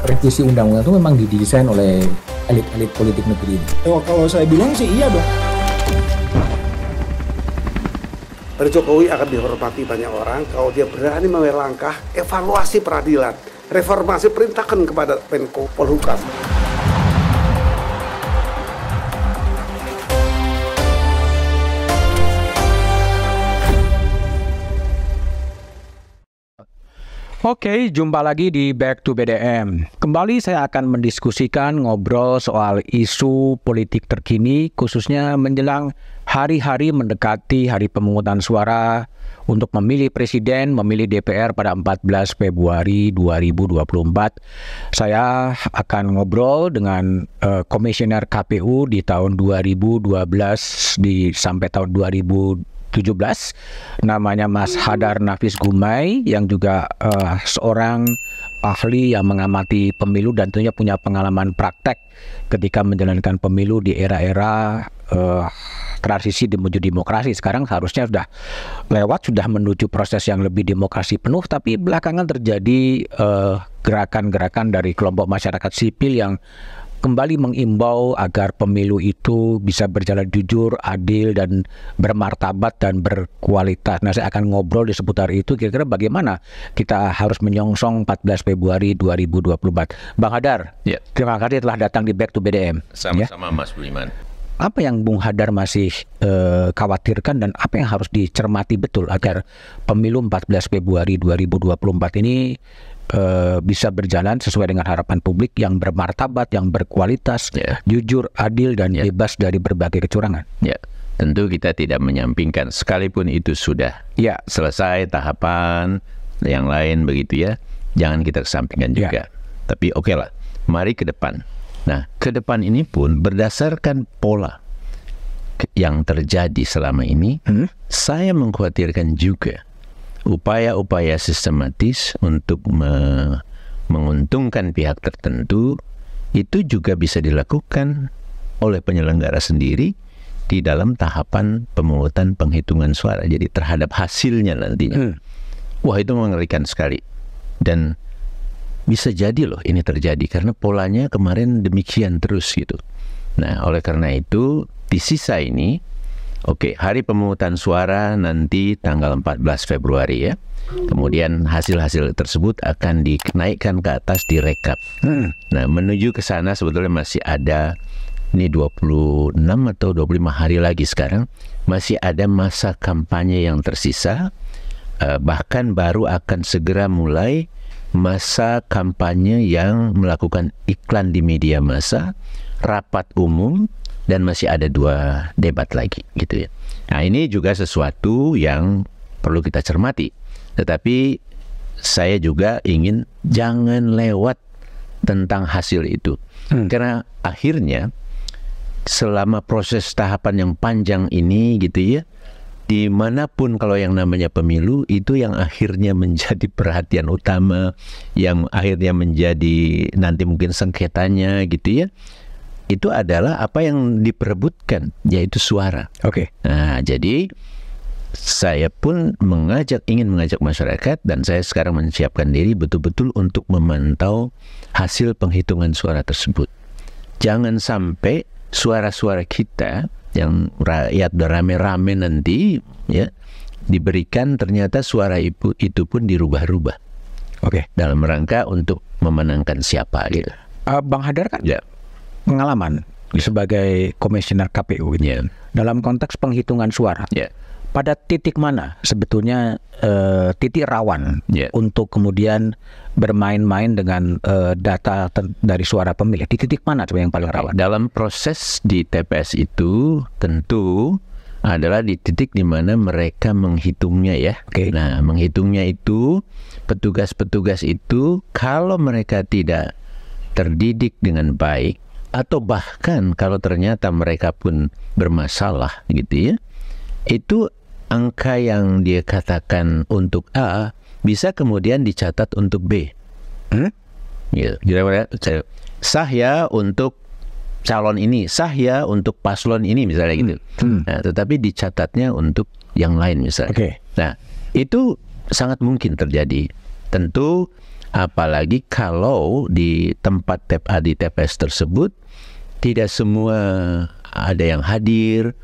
revisi undang-undang itu memang didesain oleh elit-elit politik negeri ini? Oh, kalau saya bilang sih iya dong. Pak Jokowi akan dihormati banyak orang kalau dia berani mengambil langkah evaluasi peradilan, reformasi, perintahkan kepada Menko Polhukam. Oke, jumpa lagi di Back to BDM. Kembali saya akan mendiskusikan ngobrol soal isu politik terkini, khususnya menjelang hari-hari mendekati hari pemungutan suara untuk memilih presiden, memilih DPR pada 14 Februari 2024. Saya akan ngobrol dengan komisioner KPU di tahun 2012 sampai tahun 2017, namanya Mas Hadar Nafis Gumai, yang juga seorang ahli yang mengamati pemilu dan tentunya punya pengalaman praktek ketika menjalankan pemilu di era-era transisi menuju demokrasi. Sekarang seharusnya sudah lewat, sudah menuju proses yang lebih demokrasi penuh, tapi belakangan terjadi gerakan-gerakan dari kelompok masyarakat sipil yang kembali mengimbau agar pemilu itu bisa berjalan jujur, adil, dan bermartabat dan berkualitas. Nah, saya akan ngobrol di seputar itu, kira-kira bagaimana kita harus menyongsong 14 Februari 2024. Bang Hadar, ya, terima kasih telah datang di Back to BDM. Sama-sama, ya. Mas Budiman. Apa yang Bung Hadar masih khawatirkan dan apa yang harus dicermati betul agar pemilu 14 Februari 2024 ini bisa berjalan sesuai dengan harapan publik yang bermartabat, yang berkualitas, jujur, adil, dan bebas dari berbagai kecurangan? Ya, tentu kita tidak menyampingkan, sekalipun itu sudah selesai tahapan yang lain begitu ya, jangan kita kesampingkan juga. Tapi oke lah, mari ke depan. Nah, ke depan ini pun berdasarkan pola yang terjadi selama ini, saya mengkhawatirkan juga upaya-upaya sistematis untuk menguntungkan pihak tertentu itu juga bisa dilakukan oleh penyelenggara sendiri di dalam tahapan pemungutan penghitungan suara. Jadi terhadap hasilnya nantinya. Wah, itu mengerikan sekali. Dan bisa jadi loh ini terjadi karena polanya kemarin demikian terus gitu. Nah, oleh karena itu di sisa ini, hari pemungutan suara nanti tanggal 14 Februari ya. Kemudian hasil-hasil tersebut akan dinaikkan ke atas, direkap. Nah, menuju ke sana sebetulnya masih ada, ini 26 atau 25 hari lagi sekarang, masih ada masa kampanye yang tersisa. Bahkan baru akan segera mulai masa kampanye yang melakukan iklan di media massa, rapat umum, dan masih ada 2 debat lagi gitu ya. Nah, ini juga sesuatu yang perlu kita cermati. Tetapi saya juga ingin jangan lewat tentang hasil itu. Karena akhirnya selama proses tahapan yang panjang ini gitu ya, dimanapun kalau yang namanya pemilu itu yang akhirnya menjadi perhatian utama, yang akhirnya menjadi nanti mungkin sengketanya gitu ya, itu adalah apa yang diperebutkan, yaitu suara. Nah, jadi saya pun ingin mengajak masyarakat, dan saya sekarang menyiapkan diri betul-betul untuk memantau hasil penghitungan suara tersebut. Jangan sampai suara-suara kita yang rakyat udah rame-rame nanti ya diberikan, ternyata suara itu pun dirubah-rubah. Dalam rangka untuk memenangkan siapa gitu. Bang Hadar kan pengalaman sebagai komisioner KPU dalam konteks penghitungan suara. Pada titik mana sebetulnya titik rawan untuk kemudian bermain-main dengan data dari suara pemilih? Di titik mana coba yang paling rawan? Dalam proses di TPS itu tentu adalah di titik di mana mereka menghitungnya ya. Nah, menghitungnya itu petugas-petugas itu kalau mereka tidak terdidik dengan baik, atau bahkan kalau ternyata mereka pun bermasalah gitu ya, itu angka yang dia katakan untuk A bisa kemudian dicatat untuk B. Gitu. Sah ya untuk calon ini, sah ya untuk paslon ini misalnya gitu. Nah, tetapi dicatatnya untuk yang lain misalnya. Nah, itu sangat mungkin terjadi. Tentu Apalagi kalau di tempat di TPS tersebut tidak semua ada yang hadir,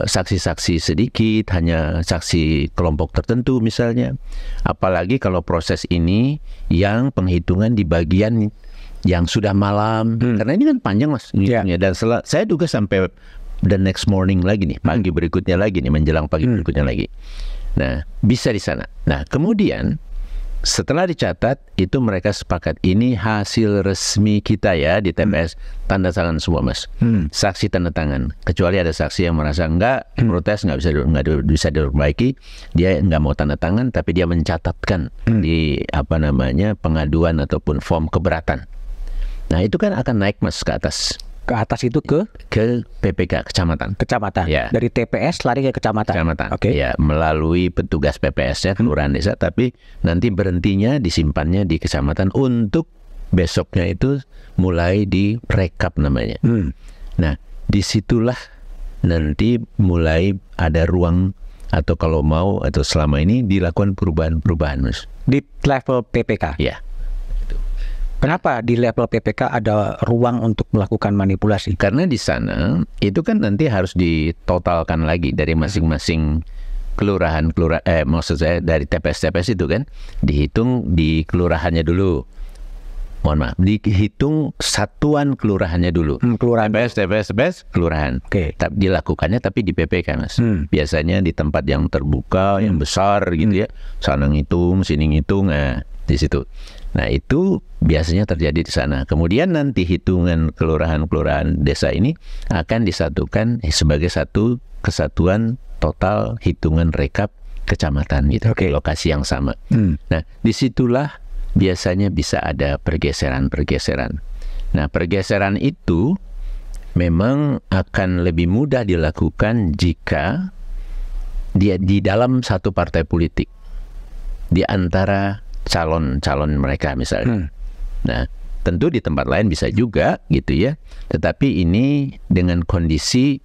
saksi-saksi sedikit, hanya saksi kelompok tertentu misalnya. Apalagi kalau proses ini yang penghitungan di bagian yang sudah malam, karena ini kan panjang Mas. Dan saya duga sampai the next morning lagi nih, pagi berikutnya lagi nih, menjelang pagi berikutnya lagi. Nah, bisa di sana. Nah, kemudian setelah dicatat, itu mereka sepakat ini hasil resmi kita ya di TPS, tanda tangan semua Mas. Saksi tanda tangan. Kecuali ada saksi yang merasa enggak, protes, nggak bisa diperbaiki, dia nggak mau tanda tangan, tapi dia mencatatkan di pengaduan ataupun form keberatan. Nah, itu kan akan naik Mas ke atas. Ke atas itu ke PPK kecamatan. Ya. Dari TPS lari ke kecamatan. Oke. Ya, melalui petugas PPS-nya kelurahan desa, tapi nanti berhentinya disimpannya di kecamatan untuk besoknya itu mulai direkap namanya. Nah, disitulah nanti mulai ada ruang atau kalau mau atau selama ini dilakukan perubahan-perubahan Mas. Di level PPK. Ya. Kenapa di level PPK ada ruang untuk melakukan manipulasi? Karena di sana itu kan nanti harus ditotalkan lagi dari masing-masing kelurahan, maksud saya dari TPS itu kan dihitung di kelurahannya dulu. Mohon maaf, dihitung satuan kelurahannya dulu. Kelurahan. TPS, kelurahan. Oke. Dilakukannya tapi di PPK Mas. Biasanya di tempat yang terbuka, yang besar gitu ya. Sana ngitung, sini ngitung, di situ. Nah, itu biasanya terjadi di sana. Kemudian nanti hitungan kelurahan-kelurahan desa ini akan disatukan sebagai satu kesatuan total hitungan rekap kecamatan gitu. Lokasi yang sama. Nah, disitulah biasanya bisa ada pergeseran-pergeseran. Nah, pergeseran itu memang akan lebih mudah dilakukan jika dia di dalam satu partai politik, di antara calon-calon mereka misalnya. Nah, tentu di tempat lain bisa juga gitu ya. Tetapi ini dengan kondisi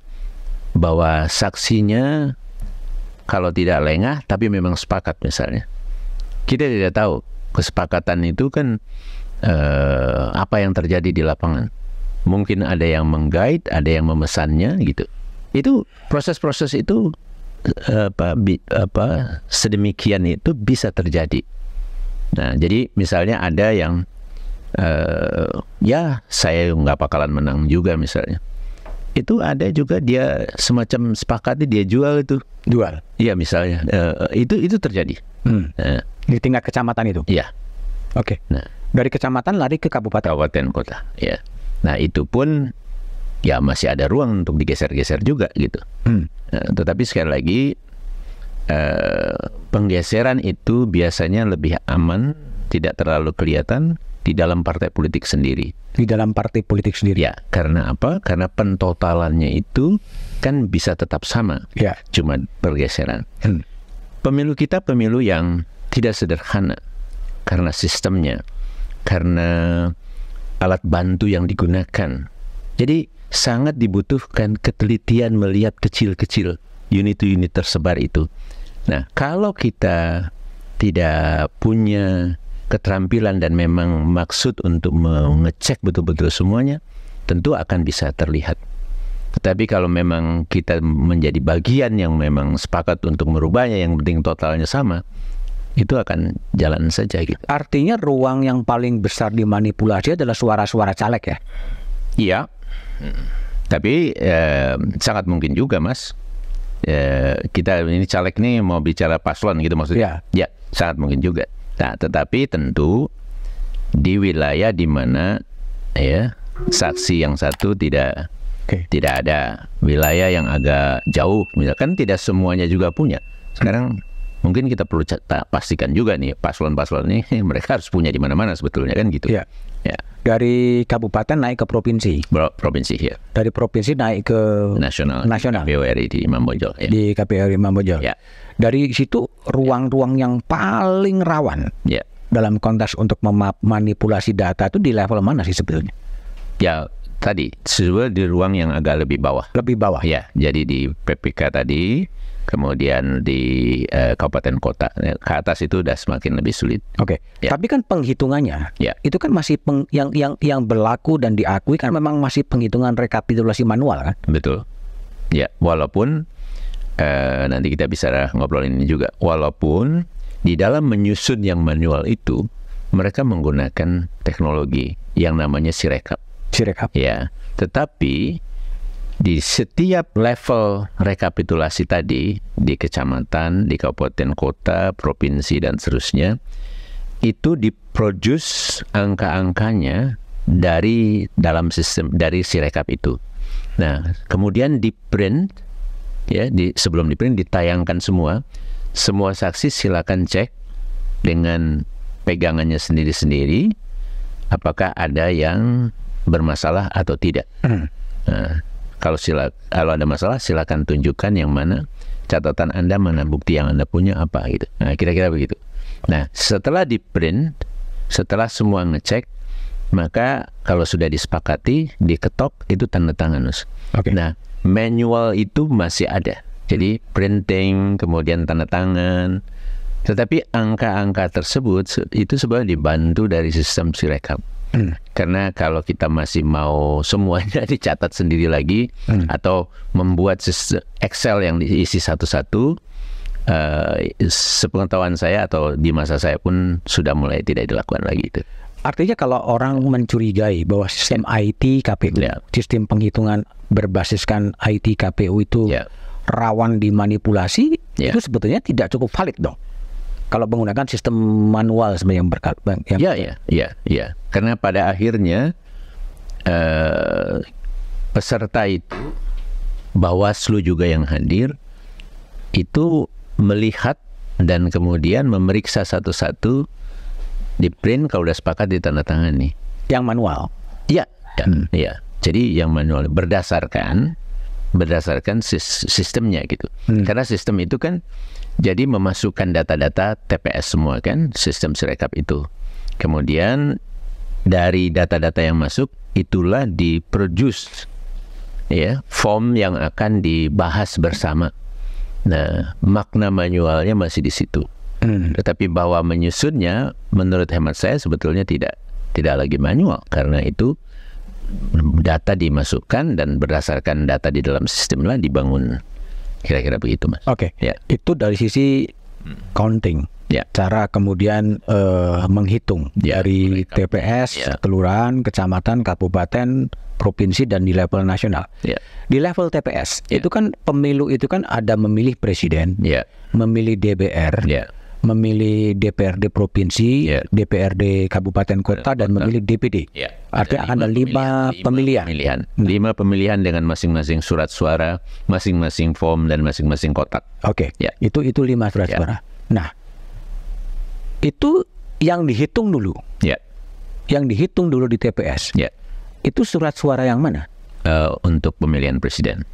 bahwa saksinya kalau tidak lengah tapi memang sepakat misalnya. Kita tidak tahu kesepakatan itu kan apa yang terjadi di lapangan. Mungkin ada yang meng-guide, ada yang memesannya gitu. Itu proses-proses itu sedemikian itu bisa terjadi. Nah, jadi misalnya ada yang ya saya nggak bakalan menang juga misalnya. Itu ada juga dia semacam sepakati dia jual itu. Jual? Iya misalnya. Itu terjadi. Di tingkat kecamatan itu? Iya. Oke. Nah, dari kecamatan lari ke kabupaten? Kabupaten kota, ya. Nah, itu pun ya masih ada ruang untuk digeser-geser juga gitu. Tetapi sekali lagi penggeseran itu biasanya lebih aman, tidak terlalu kelihatan di dalam partai politik sendiri. Di dalam partai politik sendiri? Ya, karena apa? Karena pentotalannya itu kan bisa tetap sama, ya. Cuma pergeseran. Pemilu kita pemilu yang tidak sederhana karena sistemnya, karena alat bantu yang digunakan. Jadi sangat dibutuhkan ketelitian melihat kecil-kecil unit-unit tersebar itu. Nah, kalau kita tidak punya keterampilan dan memang maksud untuk mengecek betul-betul semuanya, tentu akan bisa terlihat. Tetapi kalau memang kita menjadi bagian yang memang sepakat untuk merubahnya, yang penting totalnya sama, itu akan jalan saja gitu. Artinya ruang yang paling besar dimanipulasi adalah suara-suara caleg ya? Iya. Tapi sangat mungkin juga Mas. Kita ini caleg nih mau bicara paslon gitu maksudnya. Ya, sangat mungkin juga. Nah, tetapi tentu di wilayah di mana ya saksi yang satu tidak ada, wilayah yang agak jauh, misalkan tidak semuanya juga punya. Sekarang mungkin kita perlu pastikan juga nih paslon-paslon ini mereka harus punya di mana-mana sebetulnya kan gitu. Ya. Dari kabupaten naik ke provinsi. Provinsi ya. Dari provinsi naik ke nasional. KPU RI di Imam Bonjol. Ya. Di KPU RI Imam Bonjol. Ya. Dari situ ruang-ruang yang paling rawan dalam konteks untuk memanipulasi data itu di level mana sih sebetulnya? Ya tadi sebetulnya di ruang yang agak lebih bawah. Lebih bawah. Ya. Jadi di PPK tadi kemudian di kabupaten kota. Ke atas itu udah semakin lebih sulit. Oke. Ya. Tapi kan penghitungannya Ya. itu kan masih yang berlaku dan diakui kan memang masih penghitungan rekapitulasi manual kan? Betul. Ya, walaupun nanti kita bisa ngobrolin ini juga. Walaupun di dalam menyusun yang manual itu mereka menggunakan teknologi yang namanya Sirekap. Sirekap. Ya, tetapi di setiap level rekapitulasi tadi, di kecamatan, di kabupaten kota, provinsi, dan seterusnya, itu diproduce angka-angkanya dari dalam sistem, dari Sirekap itu. Nah, kemudian di print, ya, sebelum di print ditayangkan semua saksi silakan cek dengan pegangannya sendiri-sendiri, apakah ada yang bermasalah atau tidak. Nah, kalau ada masalah, silakan tunjukkan yang mana catatan Anda, mana bukti yang Anda punya, apa gitu. Nah, kira-kira begitu. Nah, setelah di print, setelah semua ngecek, maka kalau sudah disepakati, diketok, itu tanda tangan. Oke. Nah, manual itu masih ada. Jadi printing, kemudian tanda tangan. Tetapi angka-angka tersebut itu sebenarnya dibantu dari sistem Sirekap. Karena kalau kita masih mau semuanya dicatat sendiri lagi atau membuat Excel yang diisi satu-satu, sepengetahuan saya atau di masa saya pun sudah mulai tidak dilakukan lagi itu. Artinya kalau orang mencurigai bahwa sistem IT KPU, sistem penghitungan berbasiskan IT KPU itu rawan dimanipulasi, itu sebetulnya tidak cukup valid dong. Kalau menggunakan sistem manual sebenarnya yang Ya. Karena pada akhirnya peserta itu, Bawaslu juga yang hadir, itu melihat dan kemudian memeriksa satu-satu, di print, kalau udah sepakat ditandatangani. Yang manual? Ya. Jadi yang manual berdasarkan sistemnya gitu. Karena sistem itu kan jadi memasukkan data-data TPS semua kan, sistem Sirekap itu. Kemudian dari data-data yang masuk, itulah diproduce ya form yang akan dibahas bersama. Nah, makna manualnya masih di situ. Tetapi bahwa menyusunnya, menurut hemat saya sebetulnya tidak lagi manual, karena itu data dimasukkan dan berdasarkan data di dalam sistemlah dibangun. Kira-kira begitu, Mas. Oke. Ya. Itu dari sisi counting. Ya. Cara kemudian menghitung dari TPS, kelurahan, kecamatan, kabupaten, provinsi, dan di level nasional. Ya. Di level TPS itu kan pemilu itu kan ada memilih presiden, memilih DPR, memilih DPRD provinsi, DPRD kabupaten kota, dan memilih DPD. Artinya akan ada 5 pemilihan. 5 pemilihan dengan masing-masing surat suara, masing-masing form, dan masing-masing kotak. Oke. Itu 5 surat suara. Nah, itu yang dihitung dulu. Yang dihitung dulu di TPS. Itu surat suara yang mana? Untuk pemilihan presiden.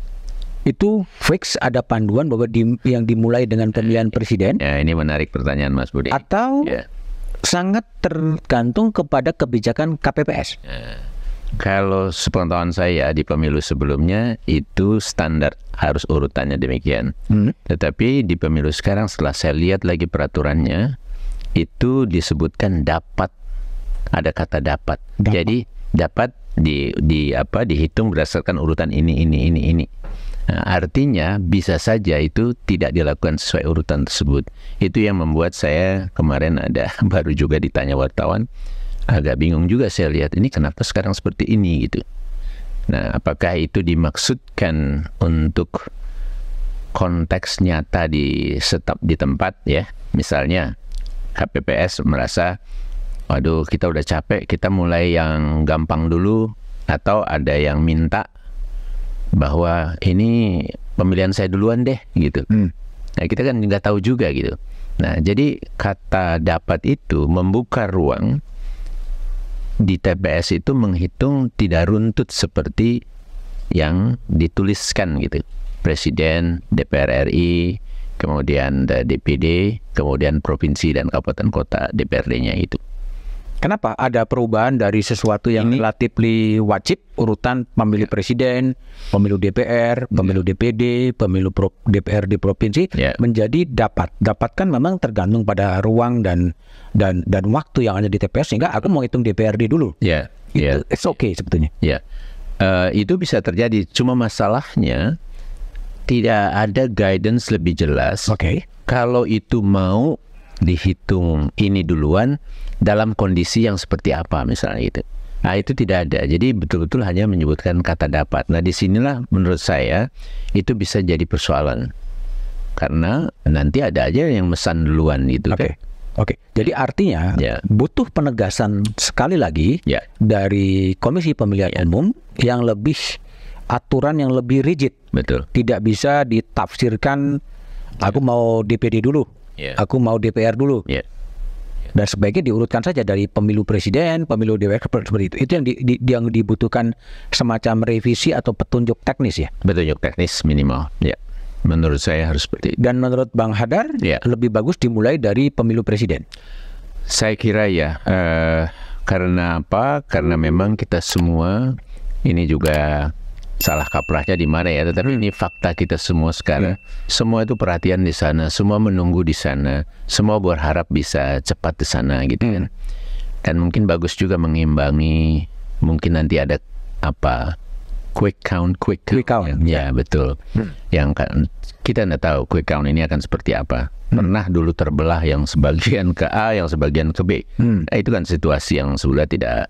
Itu fix ada panduan bahwa yang dimulai dengan pemilihan presiden. Ya, ini menarik pertanyaan Mas Budi. Atau sangat tergantung kepada kebijakan KPPS. Kalau sepengetahuan saya di pemilu sebelumnya itu standar harus urutannya demikian. Tetapi di pemilu sekarang setelah saya lihat lagi peraturannya, itu disebutkan dapat, ada kata dapat. Jadi dapat dihitung berdasarkan urutan ini. Nah, artinya bisa saja itu tidak dilakukan sesuai urutan tersebut. Itu yang membuat saya kemarin baru juga ditanya wartawan, agak bingung juga saya lihat ini kenapa sekarang seperti ini gitu. Nah, apakah itu dimaksudkan untuk konteks nyata di tempat ya? Misalnya KPPS merasa, waduh kita udah capek, kita mulai yang gampang dulu, atau ada yang minta bahwa ini pemilihan saya duluan deh gitu. Nah, kita kan nggak tahu juga gitu. Nah, jadi kata dapat itu membuka ruang di TPS itu menghitung tidak runtut seperti yang dituliskan gitu. Presiden, DPR RI, kemudian DPD, kemudian provinsi dan kabupaten kota DPRD-nya itu. Kenapa ada perubahan dari sesuatu yang relatively wajib, urutan pemilu presiden, pemilu DPR, pemilu DPD, pemilu DPRD provinsi, menjadi dapat. Dapat kan memang tergantung pada ruang dan waktu yang ada di TPS, sehingga aku mau hitung DPRD dulu. It's okay sebetulnya. Itu bisa terjadi. Cuma masalahnya tidak ada guidance lebih jelas. Kalau itu mau dihitung ini duluan dalam kondisi yang seperti apa misalnya gitu. Nah itu tidak ada. Jadi betul-betul hanya menyebutkan kata dapat. Nah disinilah menurut saya itu bisa jadi persoalan. Karena nanti ada aja yang mesan duluan gitu. Jadi artinya butuh penegasan sekali lagi dari Komisi Pemilihan Umum yang lebih, aturan yang lebih rigid. Betul. Tidak bisa ditafsirkan aku mau DPD dulu, aku mau DPR dulu. Dan sebaiknya diurutkan saja dari pemilu presiden, pemilu DPR seperti itu. Itu yang dibutuhkan, semacam revisi atau petunjuk teknis ya. Petunjuk teknis minimal. Menurut saya harus seperti itu. Dan menurut Bang Hadar lebih bagus dimulai dari pemilu presiden. Saya kira karena apa? Karena memang kita semua ini juga salah kaprahnya di mana ya, tetapi ini fakta kita semua sekarang. Semua itu perhatian di sana, semua menunggu di sana, semua berharap bisa cepat di sana gitu kan. Dan mungkin bagus juga mengimbangi, mungkin nanti ada quick count. Ya betul. Yang kan kita tidak tahu quick count ini akan seperti apa. Pernah dulu terbelah yang sebagian ke A, yang sebagian ke B. Nah, itu kan situasi yang sebenarnya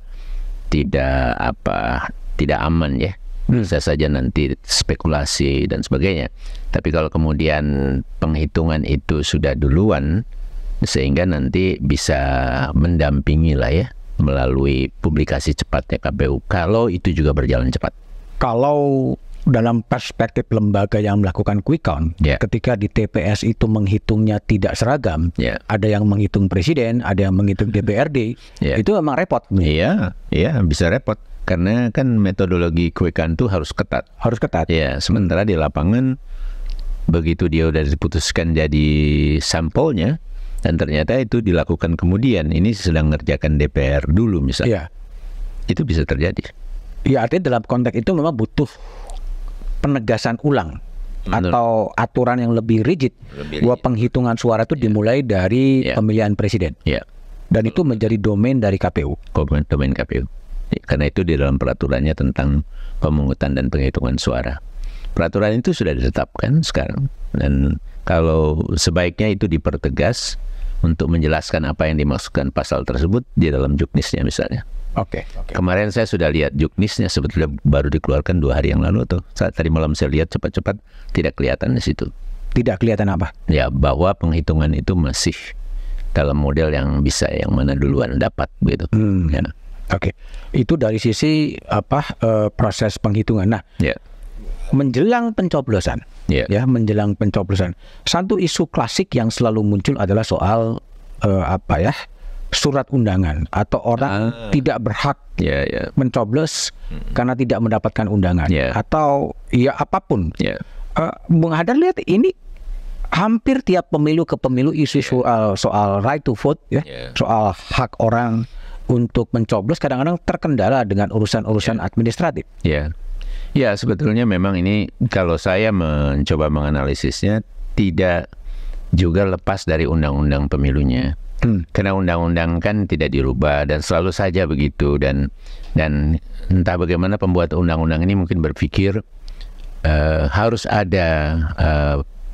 tidak aman ya. Bisa saja nanti spekulasi dan sebagainya. Tapi kalau kemudian penghitungan itu sudah duluan, sehingga nanti bisa mendampingi lah ya melalui publikasi cepatnya KPU. Kalau itu juga berjalan cepat. Kalau dalam perspektif lembaga yang melakukan quick count, ketika di TPS itu menghitungnya tidak seragam, ada yang menghitung presiden, ada yang menghitung DPRD, itu memang repot. Iya, bisa repot. Karena kan metodologi quick count itu harus ketat. Ya, sementara di lapangan begitu dia udah diputuskan jadi sampelnya dan ternyata itu dilakukan kemudian ini sedang ngerjakan DPR dulu misalnya. Itu bisa terjadi. Ya artinya dalam konteks itu memang butuh penegasan ulang atau aturan yang lebih rigid bahwa penghitungan suara itu dimulai dari pemilihan presiden. Dan itu menjadi domain dari KPU. Domain KPU. Karena itu di dalam peraturannya tentang pemungutan dan penghitungan suara. Peraturan itu sudah ditetapkan sekarang. Dan kalau sebaiknya itu dipertegas untuk menjelaskan apa yang dimaksudkan pasal tersebut di dalam juknisnya misalnya. Kemarin saya sudah lihat juknisnya, sebetulnya baru dikeluarkan 2 hari yang lalu tuh. Saat tadi malam saya lihat cepat-cepat, tidak kelihatan di situ. Tidak kelihatan apa? Ya, bahwa penghitungan itu masih dalam model yang bisa yang mana duluan dapat gitu. Itu dari sisi proses penghitungan. Nah, menjelang pencoblosan, menjelang pencoblosan, satu isu klasik yang selalu muncul adalah soal surat undangan atau orang tidak berhak mencoblos karena tidak mendapatkan undangan atau apapun. Bung Hadar lihat ini hampir tiap pemilu ke pemilu isu soal right to vote soal hak orang untuk mencoblos kadang-kadang terkendala dengan urusan-urusan administratif. Ya, sebetulnya memang ini kalau saya mencoba menganalisisnya tidak juga lepas dari undang-undang pemilunya. Karena undang-undang kan tidak dirubah dan selalu saja begitu, dan entah bagaimana pembuat undang-undang ini mungkin berpikir harus ada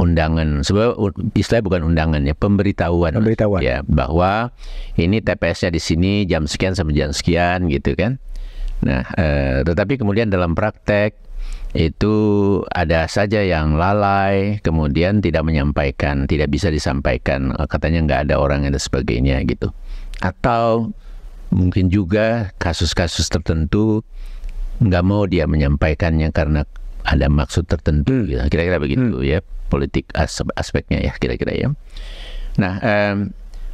undangan, sebenarnya istilahnya bukan undangan ya, pemberitahuan. Ya, bahwa ini TPS-nya di sini jam sekian sampai jam sekian gitu kan. Nah, tetapi kemudian dalam praktek itu ada saja yang lalai, kemudian tidak menyampaikan, tidak bisa disampaikan, katanya nggak ada orang dan sebagainya gitu. Atau mungkin juga kasus-kasus tertentu nggak mau dia menyampaikannya karena ada maksud tertentu, gitu. Kira-kira begitu ya, politik aspeknya ya, kira-kira ya. Nah,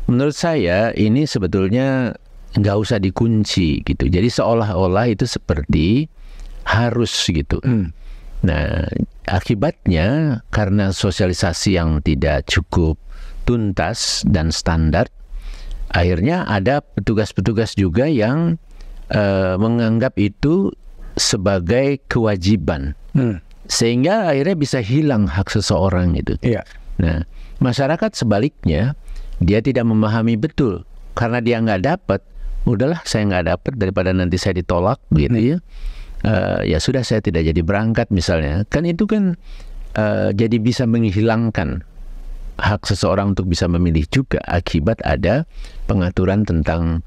menurut saya ini sebetulnya nggak usah dikunci gitu. Jadi seolah-olah itu seperti harus gitu. Nah, akibatnya karena sosialisasi yang tidak cukup tuntas dan standar, akhirnya ada petugas-petugas juga yang menganggap itu sebagai kewajiban, sehingga akhirnya bisa hilang hak seseorang itu. Nah, masyarakat sebaliknya dia tidak memahami betul, karena dia nggak dapat, udahlah saya nggak dapat daripada nanti saya ditolak begitu ya. Ya sudah, saya tidak jadi berangkat misalnya. Kan itu kan jadi bisa menghilangkan hak seseorang untuk bisa memilih juga akibat ada pengaturan tentang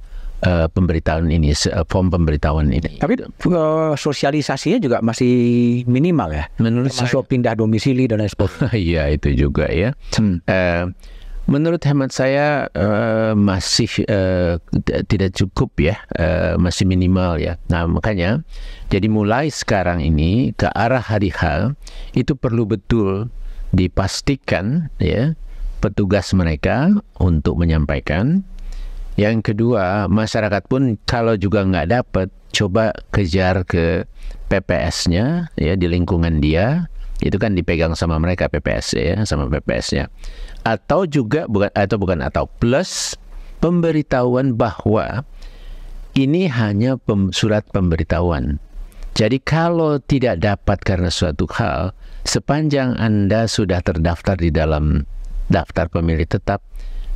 pemberitahuan ini, form pemberitahuan ini. Tapi sosialisasinya juga masih minimal ya, menurut saya. Pindah domisili dan lain sebagainya. Iya, itu juga ya. Menurut hemat saya masih tidak cukup ya, masih minimal ya. Nah, makanya jadi mulai sekarang ini ke arah hari H itu perlu betul dipastikan ya petugas mereka untuk menyampaikan. Yang kedua, masyarakat pun kalau juga nggak dapat, coba kejar ke PPS-nya ya, di lingkungan dia. Itu kan dipegang sama mereka PPS ya, sama PPS-nya. Atau juga atau plus pemberitahuan bahwa ini hanya surat pemberitahuan. Jadi kalau tidak dapat karena suatu hal, sepanjang Anda sudah terdaftar di dalam daftar pemilih tetap,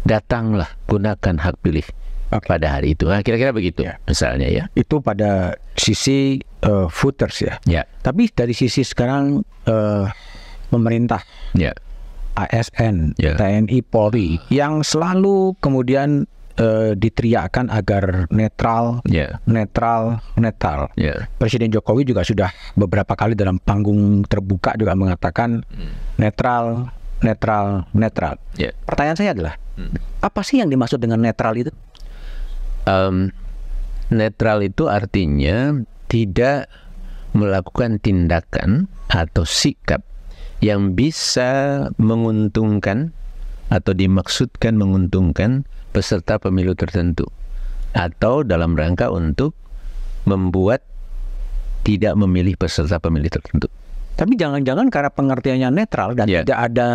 datanglah, gunakan hak pilih pada hari itu. Nah, kira-kira begitu ya, misalnya ya. Itu pada sisi voters ya. Tapi dari sisi sekarang pemerintah, ASN, TNI, Polri, yang selalu kemudian diteriakkan agar netral. Presiden Jokowi juga sudah beberapa kali dalam panggung terbuka juga mengatakan netral. Pertanyaan saya adalah, apa sih yang dimaksud dengan netral itu? Netral itu artinya tidak melakukan tindakan atau sikap yang bisa menguntungkan atau dimaksudkan menguntungkan peserta pemilu tertentu, atau dalam rangka untuk membuat tidak memilih peserta pemilih tertentu. Tapi jangan-jangan karena pengertiannya netral dan tidak ada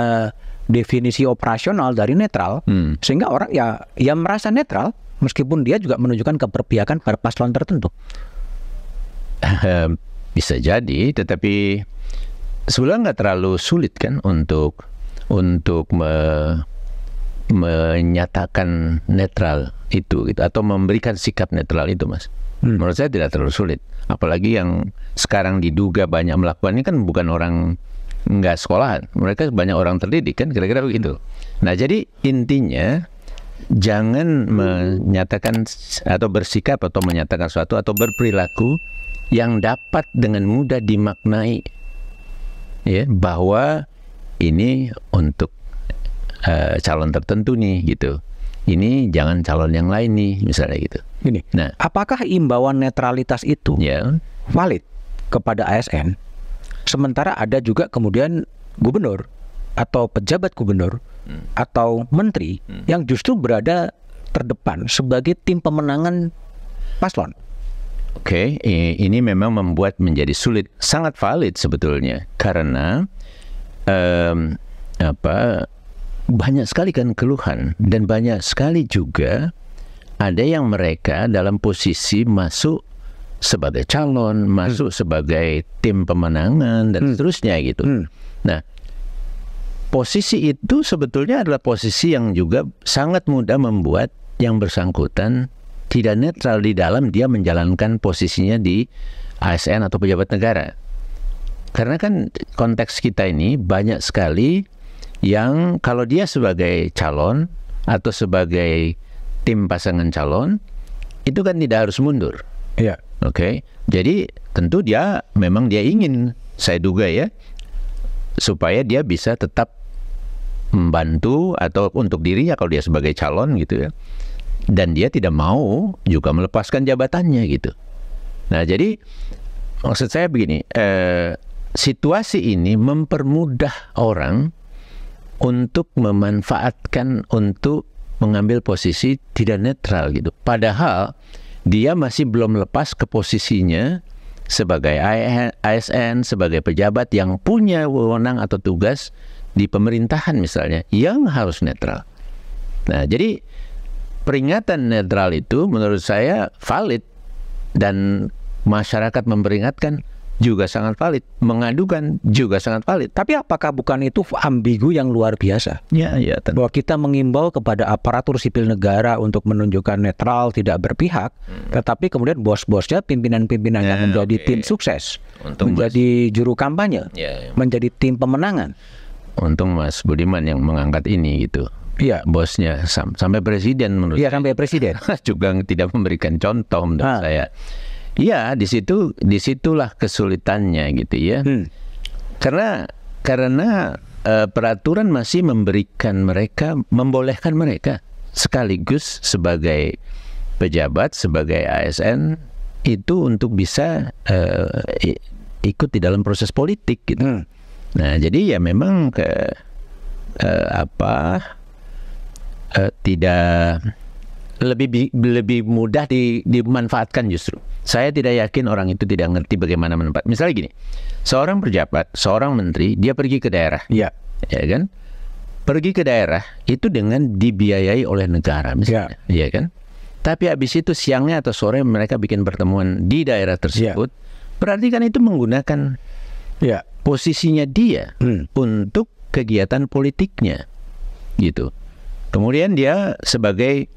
definisi operasional dari netral, sehingga orang ya merasa netral meskipun dia juga menunjukkan keberpihakan pada paslon tertentu. Bisa jadi, tetapi sebenarnya nggak terlalu sulit kan untuk menyatakan netral itu gitu, atau memberikan sikap netral itu, Mas. Menurut saya tidak terlalu sulit. Apalagi yang sekarang diduga banyak melakukan ini kan bukan orang nggak sekolahan, mereka banyak orang terdidik kan, kira-kira begitu. Nah, jadi intinya jangan menyatakan atau bersikap atau menyatakan sesuatu atau berperilaku yang dapat dengan mudah dimaknai ya bahwa ini untuk calon tertentu nih gitu. Ini jangan calon yang lain nih, misalnya gitu. Gini, nah, apakah imbauan netralitas itu valid kepada ASN? Sementara ada juga kemudian gubernur atau pejabat gubernur atau menteri yang justru berada terdepan sebagai tim pemenangan paslon. Oke, ini memang membuat menjadi sulit, sangat valid sebetulnya, karena banyak sekali kan keluhan, dan banyak sekali juga ada yang mereka dalam posisi masuk sebagai calon, masuk sebagai tim pemenangan dan seterusnya gitu. Nah, posisi itu sebetulnya adalah posisi yang juga sangat mudah membuat yang bersangkutan tidak netral di dalam dia menjalankan posisinya di ASN atau pejabat negara. Karena kan konteks kita ini banyak sekali yang kalau dia sebagai calon atau sebagai tim pasangan calon itu kan tidak harus mundur. Oke. Jadi tentu dia memang dia ingin, saya duga ya, supaya dia bisa tetap membantu atau untuk dirinya kalau dia sebagai calon gitu ya. Dan dia tidak mau juga melepaskan jabatannya gitu. Nah, jadi maksud saya begini, situasi ini mempermudah orang untuk memanfaatkan untuk mengambil posisi tidak netral gitu. Padahal dia masih belum lepas ke posisinya sebagai ASN, sebagai pejabat yang punya wewenang atau tugas di pemerintahan misalnya, yang harus netral. Nah, jadi peringatan netral itu menurut saya valid, dan masyarakat memperingatkan juga sangat valid, mengadukan juga sangat valid. Tapi apakah bukan itu ambigu yang luar biasa? Ya, bahwa kita mengimbau kepada aparatur sipil negara untuk menunjukkan netral, tidak berpihak, tetapi kemudian bos-bosnya, pimpinan-pimpinan yang menjadi tim sukses, menjadi juru kampanye, menjadi tim pemenangan. Untung Mas Budiman yang mengangkat ini gitu. Iya, bosnya sampai presiden menurut saya. Sampai presiden juga tidak memberikan contoh menurut saya. Iya, disitulah kesulitannya gitu ya. Karena peraturan masih membolehkan mereka sekaligus sebagai pejabat, sebagai ASN itu untuk bisa ikut di dalam proses politik gitu. Nah, jadi ya memang tidak lebih mudah dimanfaatkan justru. Saya tidak yakin orang itu tidak ngerti bagaimana menempatkan. Misalnya gini, seorang pejabat, seorang menteri, dia pergi ke daerah, ya kan? Pergi ke daerah itu dengan dibiayai oleh negara, misalnya, ya kan? Tapi habis itu siangnya atau sore mereka bikin pertemuan di daerah tersebut, berarti kan itu menggunakan posisinya dia untuk kegiatan politiknya, gitu. Kemudian dia sebagai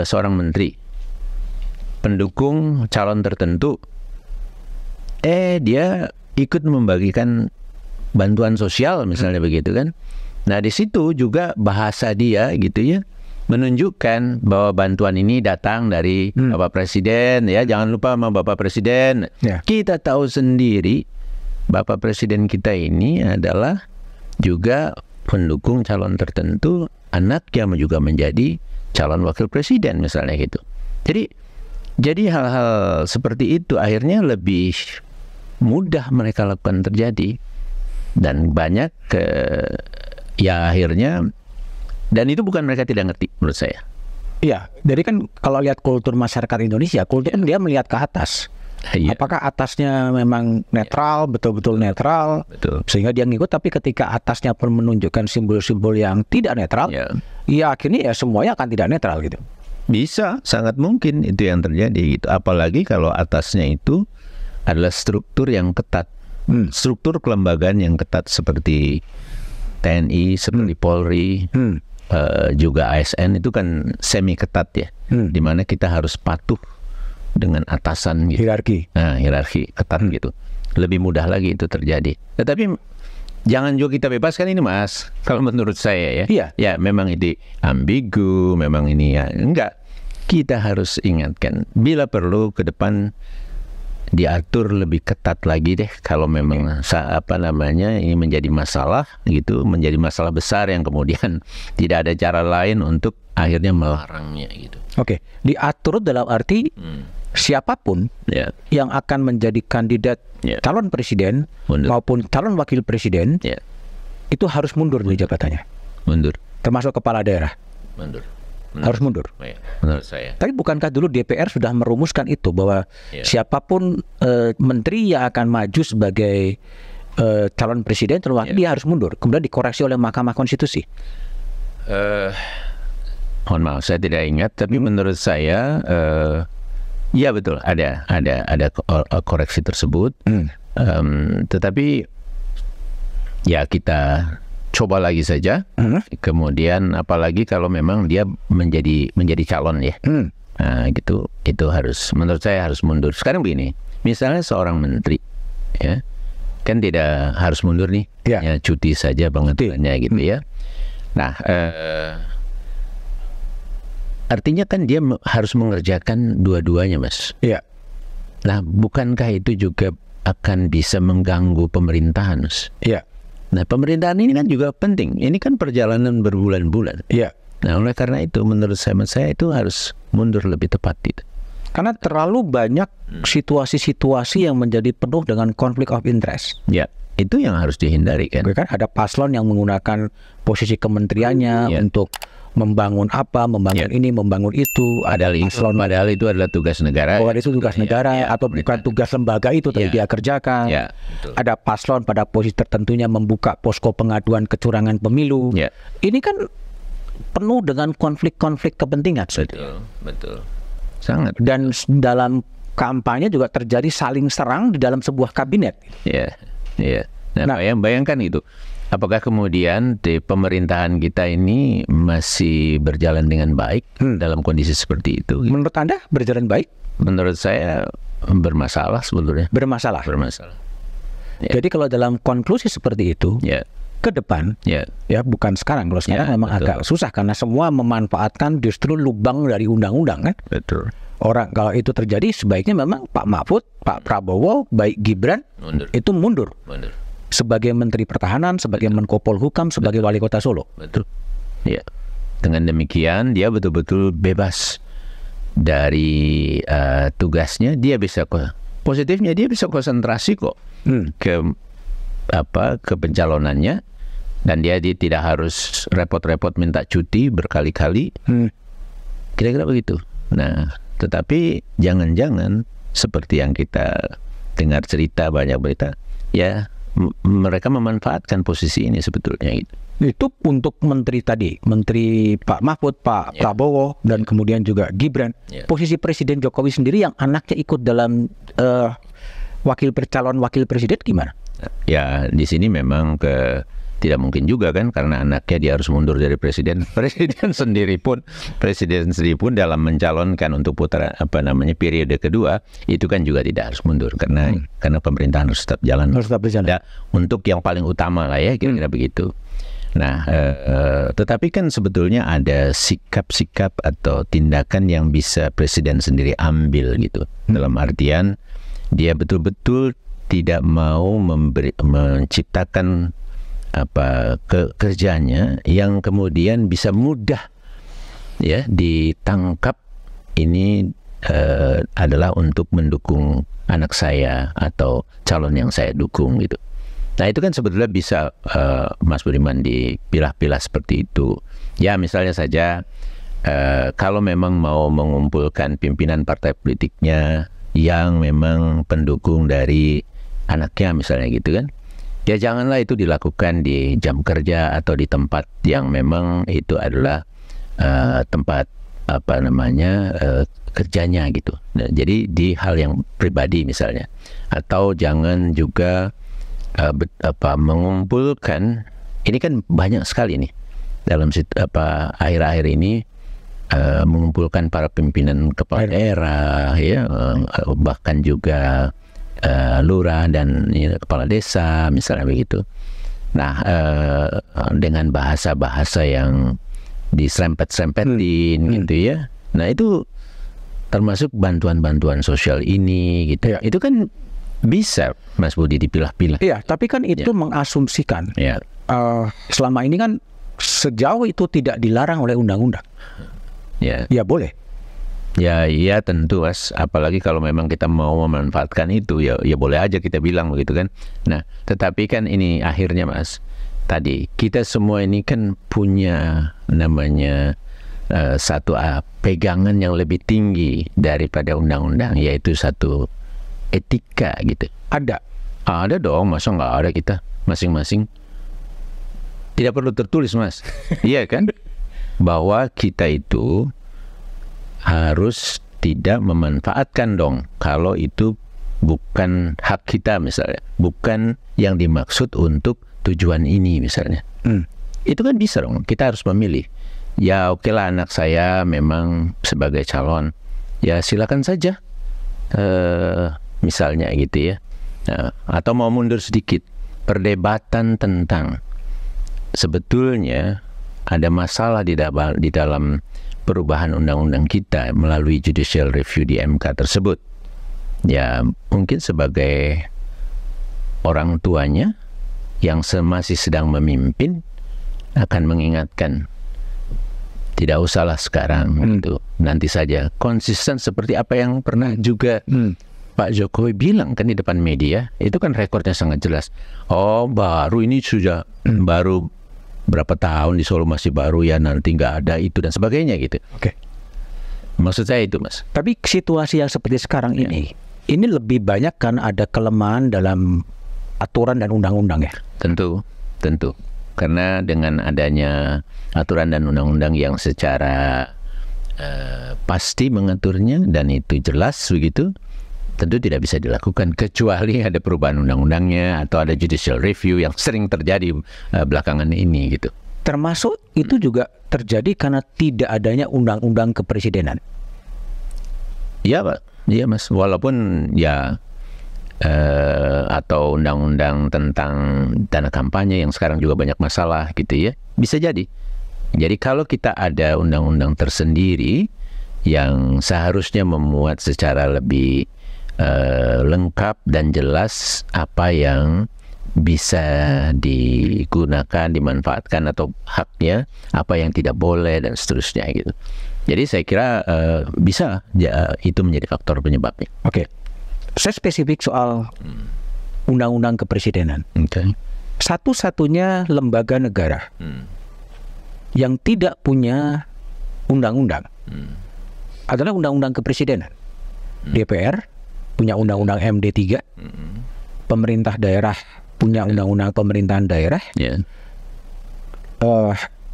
seorang menteri, pendukung calon tertentu, dia ikut membagikan bantuan sosial misalnya begitu kan. Nah di situ juga bahasa dia gitu ya, menunjukkan bahwa bantuan ini datang dari Bapak Presiden, ya jangan lupa sama Bapak Presiden. Kita tahu sendiri Bapak Presiden kita ini adalah juga pendukung calon tertentu, anaknya juga menjadi calon wakil presiden misalnya gitu. Jadi hal-hal seperti itu akhirnya lebih mudah mereka lakukan terjadi, dan banyak akhirnya, dan itu bukan mereka tidak ngerti menurut saya. Iya, jadi kan kalau lihat kultur masyarakat Indonesia, kultur dia melihat ke atas. Apakah atasnya memang netral, betul-betul netral, sehingga dia ngikut, tapi ketika atasnya pun menunjukkan simbol-simbol yang tidak netral, akhirnya semuanya akan tidak netral gitu. Bisa, sangat mungkin itu yang terjadi gitu. Apalagi kalau atasnya itu adalah struktur yang ketat, struktur kelembagaan yang ketat seperti TNI, seperti Polri, juga ASN itu kan semi ketat ya, dimana kita harus patuh dengan atasan gitu. Hierarki ketat gitu. Lebih mudah lagi itu terjadi. Tetapi jangan juga kita bebaskan ini Mas, kalau menurut saya ya. Ya memang ini ambigu, memang ini enggak. Kita harus ingatkan, bila perlu ke depan diatur lebih ketat lagi deh, kalau memang ini menjadi masalah gitu, menjadi masalah besar yang kemudian tidak ada cara lain untuk akhirnya melarangnya gitu. Oke, diatur dalam arti siapapun yang akan menjadi kandidat calon presiden maupun calon wakil presiden itu harus mundur dari jabatannya. Termasuk kepala daerah. Harus mundur. Menurut saya. Tapi bukankah dulu DPR sudah merumuskan itu bahwa siapapun menteri yang akan maju sebagai calon presiden, dia harus mundur. Kemudian dikoreksi oleh Mahkamah Konstitusi. Mohon maaf, saya tidak ingat. Tapi menurut saya, ya betul, ada koreksi tersebut. Tetapi ya kita coba lagi saja. Kemudian apalagi kalau memang dia menjadi calon ya. Nah, gitu, itu harus, menurut saya harus mundur. Sekarang begini, misalnya seorang menteri ya, kan tidak harus mundur nih, ya cuti saja penghentiannya gitu ya. Nah, artinya kan dia harus mengerjakan dua-duanya Mas. Nah, bukankah itu juga akan bisa mengganggu pemerintahan Mas? Nah, pemerintahan ini kan juga penting. Ini kan perjalanan berbulan-bulan. Nah, oleh karena itu menurut saya itu harus mundur lebih tepat itu. Karena terlalu banyak situasi-situasi yang menjadi penuh dengan konflik of interest. Itu yang harus dihindari kan. Ada paslon yang menggunakan posisi kementeriannya untuk membangun membangun ini, membangun itu. Padahal itu adalah tugas negara. Itu tugas negara atau bukan tugas lembaga itu tapi dia kerjakan. Ada paslon pada posisi tertentunya membuka posko pengaduan kecurangan pemilu. Ini kan penuh dengan konflik-konflik kepentingan. Betul. Sangat. Dan dalam kampanye juga terjadi saling serang di dalam sebuah kabinet. Iya. Nah, bayangkan itu. Apakah kemudian di pemerintahan kita ini masih berjalan dengan baik dalam kondisi seperti itu? Menurut Anda berjalan baik? Menurut saya bermasalah sebetulnya. Bermasalah. Ya. Jadi kalau dalam konklusi seperti itu, ke depan, ya bukan sekarang. Kalau sekarang memang agak susah karena semua memanfaatkan justru lubang dari undang-undang kan. Betul. Orang kalau itu terjadi sebaiknya memang Pak Mahfud, Pak Prabowo, baik Gibran itu mundur. Sebagai Menteri Pertahanan, sebagai Menko Polhukam, sebagai Wali Kota Solo. Betul. Ya. Dengan demikian dia betul-betul bebas dari tugasnya. Dia bisa positifnya dia bisa konsentrasi kok ke pencalonannya, dan dia tidak harus repot-repot minta cuti berkali-kali. Kira-kira begitu. Nah, tetapi jangan-jangan seperti yang kita dengar cerita, banyak berita, ya mereka memanfaatkan posisi ini sebetulnya gitu. Itu untuk menteri tadi, Menteri Pak Mahfud, Pak Prabowo, dan kemudian juga Gibran. Posisi Presiden Jokowi sendiri yang anaknya ikut dalam calon wakil presiden gimana? Ya di sini memang tidak mungkin juga kan, karena anaknya dia harus mundur dari presiden. Presiden sendiri pun dalam mencalonkan untuk putaran periode kedua itu kan juga tidak harus mundur karena pemerintahan harus tetap jalan. Ya, untuk yang paling utama lah ya kira-kira begitu. Nah, tetapi kan sebetulnya ada sikap-sikap atau tindakan yang bisa presiden sendiri ambil gitu. Dalam artian dia betul-betul tidak mau menciptakan kerjanya yang kemudian bisa mudah ya ditangkap. Ini adalah untuk mendukung anak saya atau calon yang saya dukung gitu. Nah itu kan sebetulnya bisa Mas Budiman dipilah-pilah seperti itu. Ya misalnya saja kalau memang mau mengumpulkan pimpinan partai politiknya yang memang pendukung dari anaknya misalnya gitu kan, ya janganlah itu dilakukan di jam kerja atau di tempat yang memang itu adalah tempat kerjanya gitu. Nah, jadi di hal yang pribadi misalnya, atau jangan juga mengumpulkan. Ini kan banyak sekali nih dalam akhir-akhir ini mengumpulkan para pimpinan kepala daerah ya, bahkan juga lurah dan kepala desa misalnya begitu. Nah dengan bahasa-bahasa yang diserempet-serempetin gitu ya. Nah itu termasuk bantuan-bantuan sosial ini gitu. Itu kan bisa Mas Budi dipilah-pilah. Iya, tapi kan itu mengasumsikan selama ini kan sejauh itu tidak dilarang oleh undang-undang. Ya boleh. Ya tentu Mas, apalagi kalau memang kita mau memanfaatkan itu ya boleh aja kita bilang begitu kan. Nah, tetapi kan ini akhirnya Mas, tadi kita semua ini kan punya namanya satu pegangan yang lebih tinggi daripada undang-undang, yaitu satu etika gitu. Ada dong, masa nggak ada kita masing-masing? Tidak perlu tertulis Mas. Iya kan? Bahwa kita itu harus tidak memanfaatkan dong kalau itu bukan hak kita misalnya, bukan yang dimaksud untuk tujuan ini misalnya. Itu kan bisa dong, kita harus memilih. Ya oke lah, anak saya memang sebagai calon, ya silakan saja misalnya gitu ya. Nah, atau mau mundur sedikit, perdebatan tentang sebetulnya ada masalah di dalam perubahan undang-undang kita melalui judicial review di MK tersebut. Ya mungkin sebagai orang tuanya yang masih sedang memimpin akan mengingatkan, tidak usahlah sekarang gitu, nanti saja. Konsisten seperti apa yang pernah juga Pak Jokowi bilang kan di depan media, itu kan rekornya sangat jelas. Oh baru ini sudah baru berapa tahun di Solo masih baru ya, nanti nggak ada itu dan sebagainya gitu. Oke. Maksud saya itu Mas. Tapi situasi yang seperti sekarang ini lebih banyak kan ada kelemahan dalam aturan dan undang-undang ya. Tentu. Karena dengan adanya aturan dan undang-undang yang secara pasti mengaturnya dan itu jelas begitu, tentu tidak bisa dilakukan kecuali ada perubahan undang-undangnya atau ada judicial review yang sering terjadi belakangan ini gitu. Termasuk itu juga terjadi karena tidak adanya undang-undang kepresidenan. Iya Pak, iya Mas. Walaupun ya atau undang-undang tentang dana kampanye yang sekarang juga banyak masalah gitu ya, bisa jadi. Jadi kalau kita ada undang-undang tersendiri yang seharusnya memuat secara lebih lengkap dan jelas apa yang bisa digunakan, dimanfaatkan atau haknya, apa yang tidak boleh dan seterusnya gitu. Jadi saya kira bisa itu menjadi faktor penyebabnya. Oke. Saya spesifik soal undang-undang kepresidenan. Satu-satunya lembaga negara yang tidak punya undang-undang adalah undang-undang kepresidenan. DPR punya undang-undang MD 3, pemerintah daerah punya undang-undang pemerintahan daerah,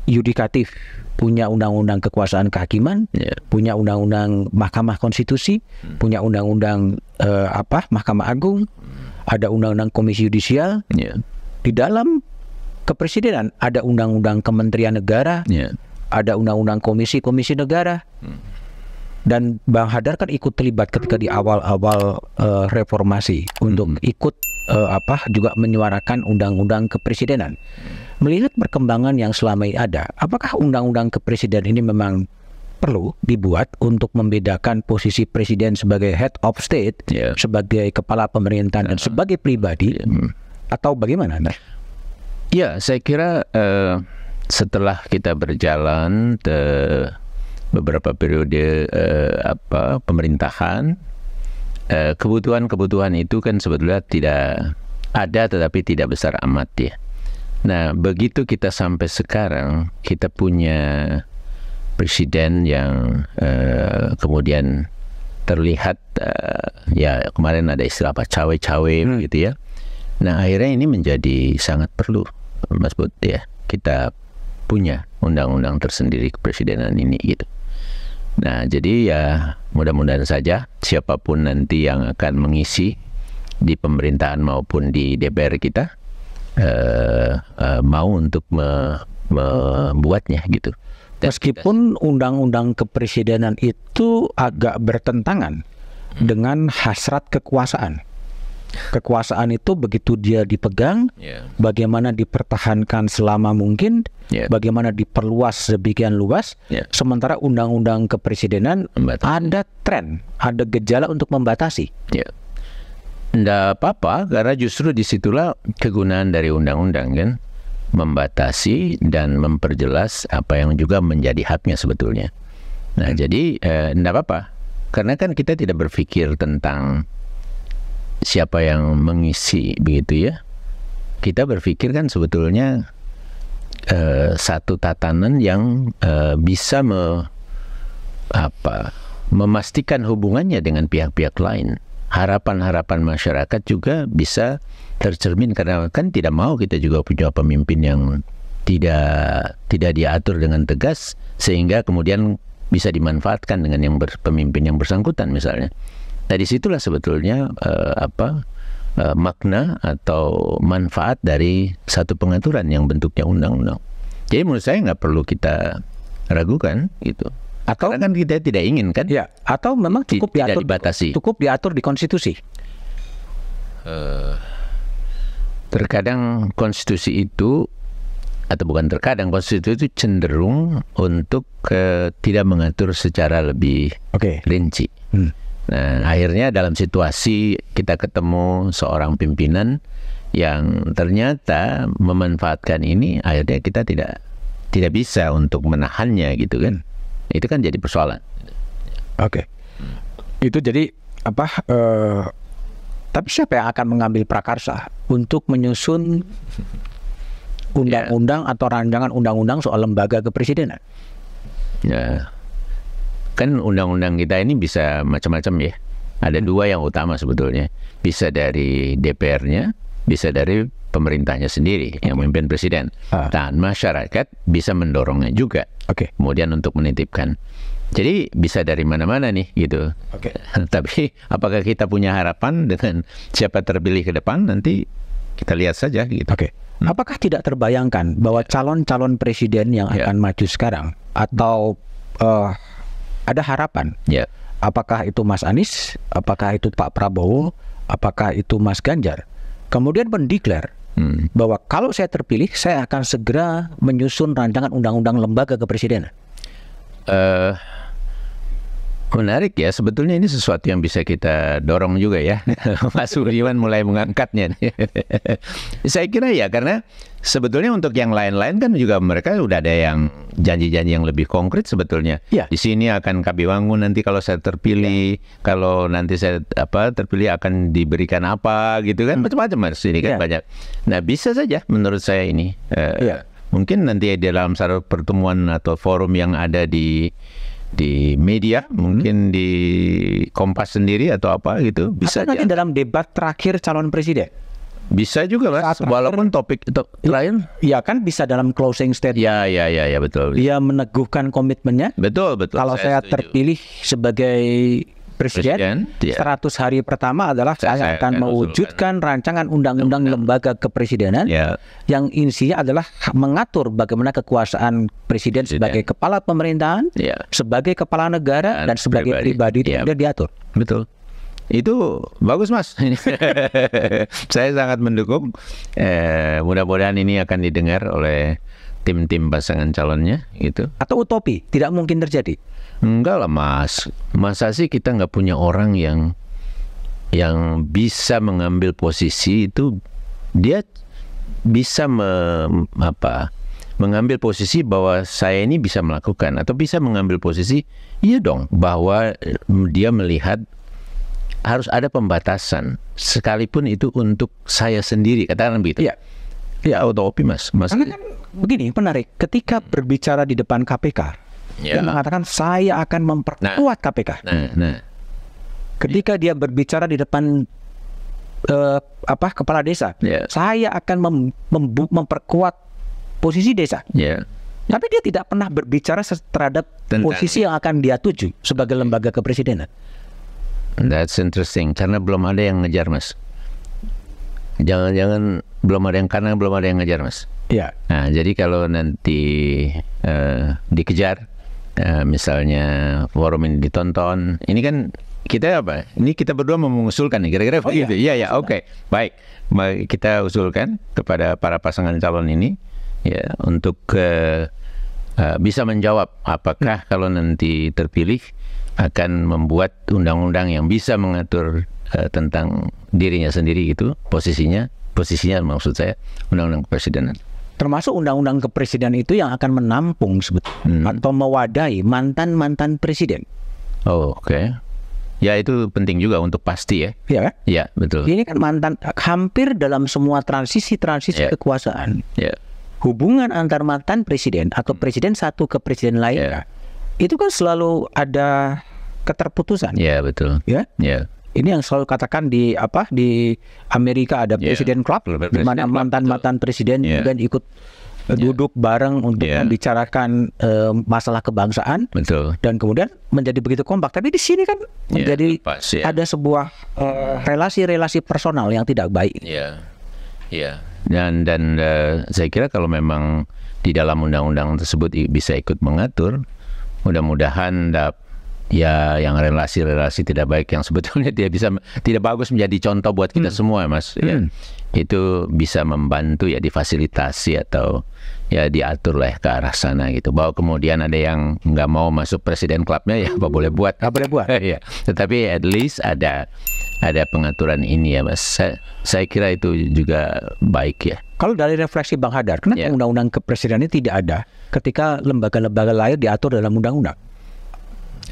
yudikatif punya undang-undang kekuasaan kehakiman, punya undang-undang Mahkamah Konstitusi, punya undang-undang Mahkamah Agung, ada undang-undang Komisi Yudisial. Di dalam kepresidenan ada undang-undang Kementerian Negara, ada undang-undang komisi-komisi negara. Dan Bang Hadar kan ikut terlibat ketika di awal-awal reformasi untuk ikut juga menyuarakan undang-undang kepresidenan. Melihat perkembangan yang selama ini ada, apakah undang-undang kepresidenan ini memang perlu dibuat untuk membedakan posisi presiden sebagai head of state, sebagai kepala pemerintahan dan sebagai pribadi, atau bagaimana? Ya, saya kira setelah kita berjalan beberapa periode pemerintahan, kebutuhan itu kan sebetulnya tidak ada tetapi tidak besar amat ya. Nah, begitu kita sampai sekarang, kita punya presiden yang kemudian terlihat ya kemarin ada istilah apa cawe-cawe gitu ya. Nah, akhirnya ini menjadi sangat perlu, Mas Bud ya, kita punya undang-undang tersendiri kepresidenan ini gitu. Nah, jadi ya mudah-mudahan saja siapapun nanti yang akan mengisi di pemerintahan maupun di DPR kita mau untuk membuatnya gitu. Dan meskipun undang-undang kepresidenan itu agak bertentangan dengan hasrat kekuasaan. Kekuasaan itu begitu dia dipegang, bagaimana dipertahankan selama mungkin, bagaimana diperluas sedemikian luas, sementara undang-undang kepresidenan ada tren, ada gejala untuk membatasi. Nggak apa-apa, karena justru disitulah kegunaan dari undang-undang kan, membatasi dan memperjelas apa yang juga menjadi haknya sebetulnya. Nah, jadi nggak apa-apa, karena kan kita tidak berpikir tentang siapa yang mengisi begitu ya. Kita berpikir kan sebetulnya satu tatanan yang bisa memastikan hubungannya dengan pihak-pihak lain. Harapan-harapan masyarakat juga bisa tercermin, karena kan tidak mau kita juga punya pemimpin yang tidak diatur dengan tegas sehingga kemudian bisa dimanfaatkan dengan pemimpin yang bersangkutan misalnya. Nah, disitulah sebetulnya makna atau manfaat dari satu pengaturan yang bentuknya undang-undang. Jadi menurut saya nggak perlu kita ragukan gitu. Atau karena kan kita tidak ingin kan? Ya, atau memang cukup diatur, dibatasi. Cukup diatur di konstitusi. Terkadang konstitusi itu, atau bukan terkadang, konstitusi itu cenderung untuk tidak mengatur secara lebih rinci. Nah, akhirnya dalam situasi kita ketemu seorang pimpinan yang ternyata memanfaatkan ini, akhirnya kita tidak bisa untuk menahannya gitu kan. Itu kan jadi persoalan. Itu jadi tapi siapa yang akan mengambil prakarsa untuk menyusun undang-undang atau rancangan undang-undang soal lembaga kepresidenan? Ya, kan undang-undang kita ini bisa macam-macam ya. Ada dua yang utama sebetulnya. Bisa dari DPR-nya, bisa dari pemerintahnya sendiri yang memimpin presiden. Dan masyarakat bisa mendorongnya juga. Kemudian untuk menitipkan. Jadi bisa dari mana-mana nih gitu. Tapi apakah kita punya harapan dengan siapa terpilih ke depan, nanti kita lihat saja gitu. Apakah tidak terbayangkan bahwa calon-calon presiden yang akan maju sekarang atau ada harapan? Apakah itu Mas Anies, apakah itu Pak Prabowo, apakah itu Mas Ganjar, kemudian mendeklar bahwa kalau saya terpilih, saya akan segera menyusun rancangan undang-undang lembaga kepresidenan. Menarik ya, sebetulnya ini sesuatu yang bisa kita dorong juga ya. Mas Budiman mulai mengangkatnya. Saya kira ya, karena sebetulnya untuk yang lain-lain kan juga mereka udah ada yang janji-janji yang lebih konkret sebetulnya. Di sini akan kami bangun nanti kalau saya terpilih, kalau nanti saya terpilih akan diberikan apa gitu kan, macam-macam Mas. Ini kan banyak. Nah bisa saja menurut saya ini. Mungkin nanti di dalam satu pertemuan atau forum yang ada di media, mungkin di Kompas sendiri atau apa gitu, bisa atau nanti dalam debat terakhir calon presiden. Bisa juga Mas, walaupun topik lain. Ya kan bisa dalam closing statement. Ya betul. Dia meneguhkan komitmennya. Betul. Kalau saya terpilih sebagai presiden 100 hari pertama adalah saya akan mewujudkan rancangan undang-undang lembaga kepresidenan yang isinya adalah mengatur bagaimana kekuasaan presiden sebagai kepala pemerintahan, sebagai kepala negara, dan sebagai pribadi itu diatur. Betul. Itu bagus Mas. Saya sangat mendukung. Mudah-mudahan ini akan didengar oleh tim-tim pasangan calonnya gitu. Atau utopi, tidak mungkin terjadi. Enggak lah Mas, masa sih kita nggak punya orang yang bisa mengambil posisi itu, dia bisa mengambil posisi bahwa saya ini bisa melakukan, atau bisa mengambil posisi, iya dong, bahwa dia melihat harus ada pembatasan, sekalipun itu untuk saya sendiri, katakan begitu. Ya utopi Mas. Karena kan begini, menarik, ketika berbicara di depan KPK, dia mengatakan saya akan memperkuat KPK. Ketika dia berbicara di depan kepala desa, saya akan memperkuat posisi desa. Tapi dia tidak pernah berbicara terhadap posisi yang akan dia tuju sebagai lembaga kepresidenan. That's interesting, karena belum ada yang ngejar Mas. Jangan-jangan belum ada yang ngejar Mas. Nah, jadi kalau nanti dikejar, misalnya forum ini ditonton, ini kan kita ini kita berdua mengusulkan nih, kira-kira begitu. Oke. Baik, kita usulkan kepada para pasangan calon ini untuk bisa menjawab apakah kalau nanti terpilih akan membuat undang-undang yang bisa mengatur tentang dirinya sendiri gitu, posisinya maksud saya undang-undang kepresidenan. Termasuk undang-undang kepresidenan itu yang akan menampung atau mewadahi mantan-mantan presiden. Oke. Ya itu penting juga untuk pasti ya. Iya kan? Ya betul. Ini kan mantan, hampir dalam semua transisi kekuasaan. Hubungan antar mantan presiden atau presiden satu ke presiden lain, itu kan selalu ada keterputusan. Ya betul. Ini yang selalu katakan di Amerika ada presiden club, di mana mantan presiden dan ikut duduk bareng untuk membicarakan masalah kebangsaan. Betul. Dan kemudian menjadi begitu kompak. Tapi di sini kan menjadi ada sebuah relasi-relasi personal yang tidak baik. Dan saya kira kalau memang di dalam undang-undang tersebut bisa ikut mengatur, mudah-mudahan yang relasi-relasi tidak baik yang sebetulnya tidak bagus menjadi contoh buat kita semua Mas. Itu bisa membantu difasilitasi atau diatur lah ke arah sana gitu. Bahwa kemudian ada yang nggak mau masuk presiden klubnya apa boleh buat. Tetapi at least ada pengaturan ini ya Mas. Saya kira itu juga baik ya. Kalau dari refleksi Bang Hadar, kenapa undang-undang kepresidenan ini tidak ada ketika lembaga-lembaga lain diatur dalam undang-undang?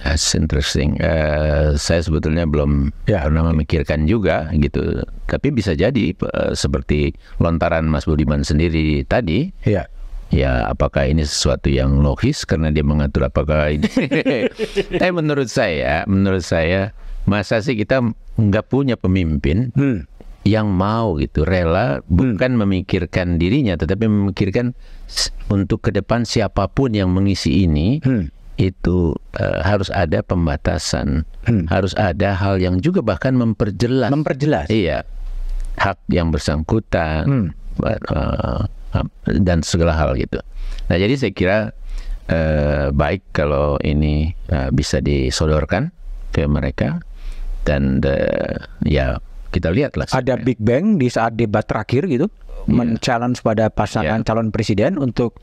That's interesting. Saya sebetulnya belum pernah memikirkan juga gitu. Tapi bisa jadi seperti lontaran Mas Budiman sendiri tadi. Ya apakah ini sesuatu yang logis karena dia mengatur apakah ini? Tapi menurut saya masa sih kita nggak punya pemimpin yang mau gitu, rela bukan memikirkan dirinya, tetapi memikirkan untuk ke depan siapapun yang mengisi ini. Itu harus ada pembatasan, harus ada hal yang juga bahkan memperjelas. Iya, hak yang bersangkutan dan segala hal gitu. Nah, jadi saya kira baik kalau ini bisa disodorkan ke mereka dan ya kita lihatlah. Ada Big Bang di saat debat terakhir gitu, men-challenge pada pasangan calon presiden untuk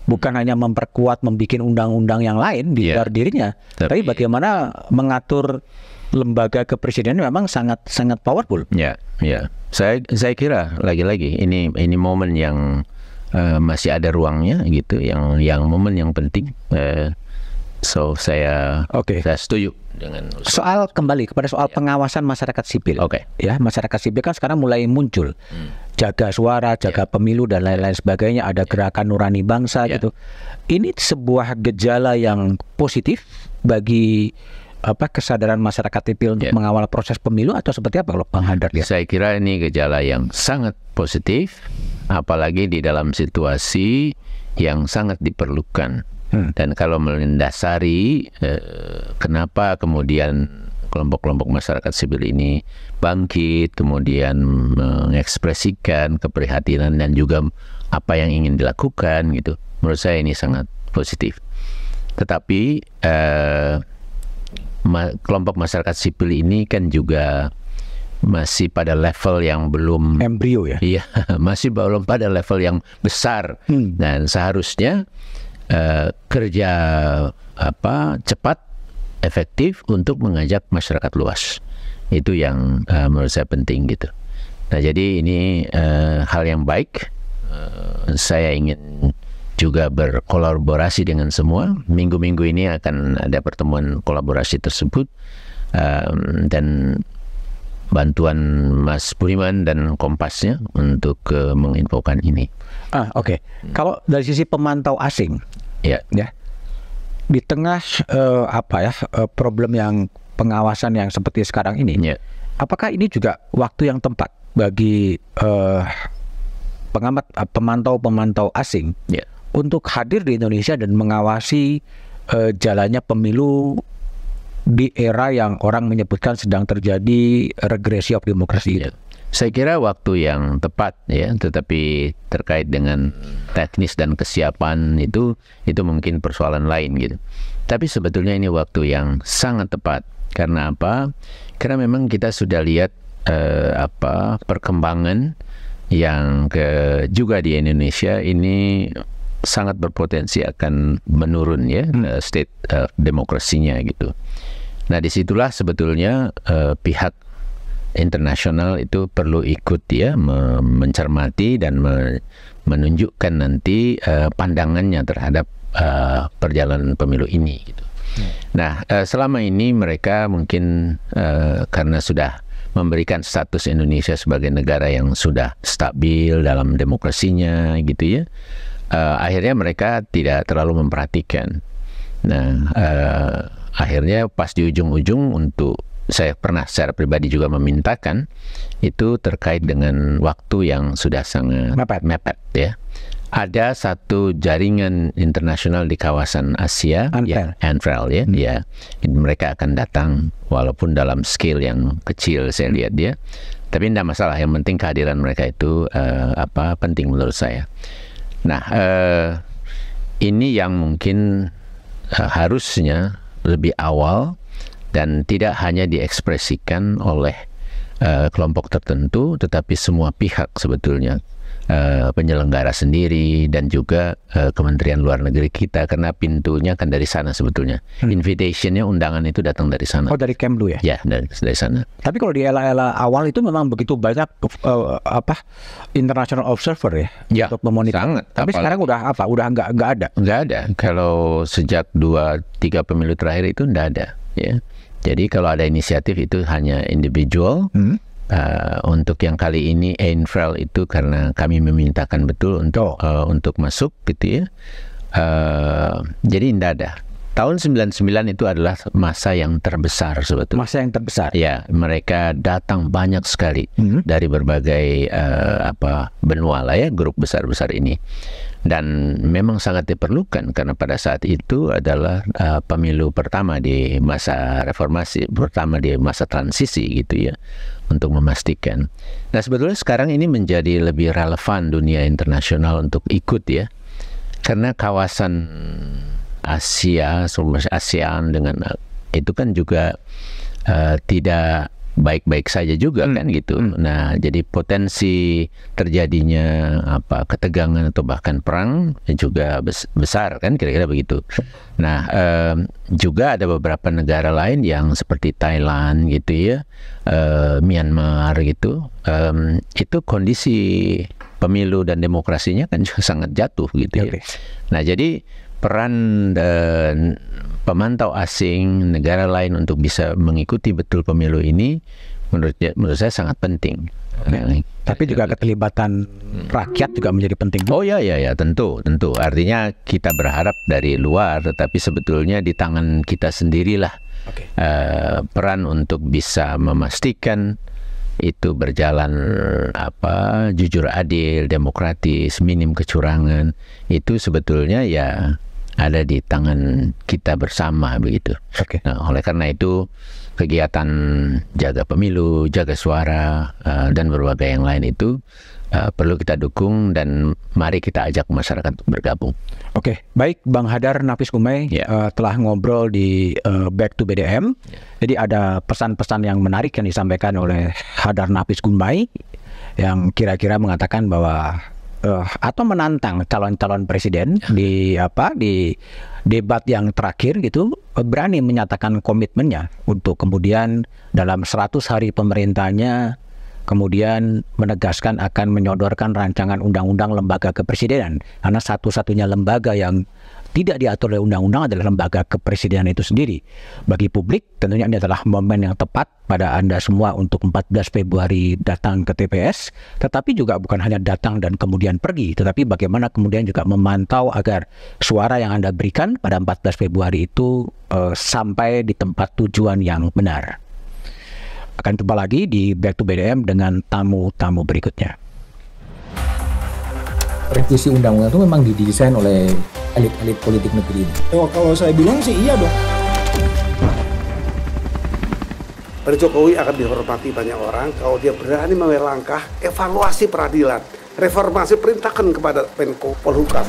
bukan hanya memperkuat, membuat undang-undang yang lain di luar dirinya, tapi bagaimana mengatur lembaga kepresidenan memang sangat powerful. Ya. Saya kira lagi-lagi ini momen yang masih ada ruangnya gitu, yang momen yang penting. So saya setuju dengan soal kembali kepada soal pengawasan masyarakat sipil. Ya, masyarakat sipil kan sekarang mulai muncul, jaga suara, jaga pemilu dan lain-lain sebagainya. Ada gerakan Nurani Bangsa gitu. Ini sebuah gejala yang positif bagi kesadaran masyarakat sipil untuk mengawal proses pemilu atau seperti apa kalau Bang Hadar lihat? Saya kira ini gejala yang sangat positif, apalagi di dalam situasi yang sangat diperlukan. Dan kalau mendasari kenapa kemudian kelompok-kelompok masyarakat sipil ini bangkit, kemudian mengekspresikan keprihatinan dan juga apa yang ingin dilakukan gitu, menurut saya ini sangat positif. Tetapi kelompok masyarakat sipil ini kan juga masih pada level yang belum embrio ya. Iya, masih belum pada level yang besar. Dan seharusnya kerja cepat, efektif untuk mengajak masyarakat luas. Itu yang menurut saya penting gitu. Nah, jadi ini hal yang baik. Saya ingin juga berkolaborasi dengan semua. Minggu-minggu ini akan ada pertemuan kolaborasi tersebut, dan bantuan Mas Budiman dan Kompasnya untuk menginfokan ini. Kalau dari sisi pemantau asing, di tengah problem yang pengawasan yang seperti sekarang ini, apakah ini juga waktu yang tepat bagi pemantau asing untuk hadir di Indonesia dan mengawasi jalannya pemilu di era yang orang menyebutkan sedang terjadi regresi of demokrasi itu? Saya kira waktu yang tepat ya, tetapi terkait dengan teknis dan kesiapan itu mungkin persoalan lain gitu. Tapi sebetulnya ini waktu yang sangat tepat. Karena apa? Karena memang kita sudah lihat perkembangan yang juga di Indonesia ini sangat berpotensi akan menurun ya, state demokrasinya gitu. Nah, disitulah sebetulnya pihak internasional itu perlu ikut ya, mencermati dan menunjukkan nanti pandangannya terhadap perjalanan pemilu ini gitu. Nah, selama ini mereka mungkin karena sudah memberikan status Indonesia sebagai negara yang sudah stabil dalam demokrasinya gitu ya, akhirnya mereka tidak terlalu memperhatikan. Nah, akhirnya pas di ujung-ujung saya pernah secara pribadi juga memintakan itu terkait dengan waktu yang sudah sangat mepet ya. Ada satu jaringan internasional di kawasan Asia, ANFREL ya, mereka akan datang walaupun dalam scale yang kecil saya lihat dia, tapi tidak masalah, yang penting kehadiran mereka itu penting menurut saya. Nah, ini yang mungkin harusnya lebih awal dan tidak hanya diekspresikan oleh kelompok tertentu, tetapi semua pihak sebetulnya, penyelenggara sendiri dan juga Kementerian Luar Negeri kita, karena pintunya kan dari sana sebetulnya. Invitationnya, undangan itu datang dari sana. Oh, dari Kemlu ya? Ya, dari sana. Tapi kalau di era awal itu memang begitu banyak international observer ya, untuk memonitor. Tapi sekarang udah nggak ada. Nggak ada. Kalau sejak 2-3 pemilu terakhir itu nggak ada. Ya. Jadi kalau ada inisiatif itu hanya individual. Untuk yang kali ini ANFREL itu karena kami memintakan betul untuk masuk gitu ya. Jadi tidak ada. tahun 99 itu adalah masa yang terbesar sebetulnya. Masa yang terbesar. Ya, mereka datang banyak sekali dari berbagai benua lah ya, grup besar-besar ini. Dan memang sangat diperlukan karena pada saat itu adalah pemilu pertama di masa reformasi, pertama di masa transisi gitu ya, untuk memastikan. Nah, sebetulnya sekarang ini menjadi lebih relevan dunia internasional untuk ikut ya, karena kawasan Asia, ASEAN dengan itu kan juga tidak baik-baik saja juga kan gitu. Nah, jadi potensi terjadinya ketegangan atau bahkan perang juga besar kan, kira-kira begitu. Nah, juga ada beberapa negara lain yang seperti Thailand gitu ya, Myanmar gitu, itu kondisi pemilu dan demokrasinya kan juga sangat jatuh gitu ya. Nah, jadi peran pemantau asing negara lain untuk bisa mengikuti betul pemilu ini menurut saya sangat penting. Tapi juga keterlibatan rakyat juga menjadi penting. Oh ya tentu. Artinya kita berharap dari luar, tetapi sebetulnya di tangan kita sendirilah peran untuk bisa memastikan itu berjalan jujur, adil, demokratis, minim kecurangan. Itu sebetulnya ya ada di tangan kita bersama begitu. Nah, oleh karena itu kegiatan jaga pemilu, jaga suara, dan berbagai yang lain itu perlu kita dukung dan mari kita ajak masyarakat untuk bergabung. Oke, baik Bang Hadar Nafis Gumai telah ngobrol di Back to BDM. Jadi ada pesan-pesan yang menarik yang disampaikan oleh Hadar Nafis Gumai yang kira-kira mengatakan bahwa atau menantang calon-calon presiden di debat yang terakhir gitu, berani menyatakan komitmennya untuk kemudian dalam 100 hari pemerintahnya kemudian menegaskan akan menyodorkan rancangan undang-undang lembaga kepresidenan, karena satu-satunya lembaga yang tidak diatur oleh undang-undang adalah lembaga kepresidenan itu sendiri. Bagi publik tentunya ini adalah momen yang tepat pada Anda semua untuk 14 Februari datang ke TPS, tetapi juga bukan hanya datang dan kemudian pergi, tetapi bagaimana kemudian juga memantau agar suara yang Anda berikan pada 14 Februari itu sampai di tempat tujuan yang benar. Akan jumpa lagi di Back to BDM dengan tamu-tamu berikutnya. Revisi undang-undang itu memang didesain oleh elit-elit politik negeri ini. Kalau saya bilang sih iya dong. Pak Jokowi akan dihormati banyak orang kalau dia berani mengambil langkah evaluasi peradilan, reformasi, perintahkan kepada Menko Polhukam.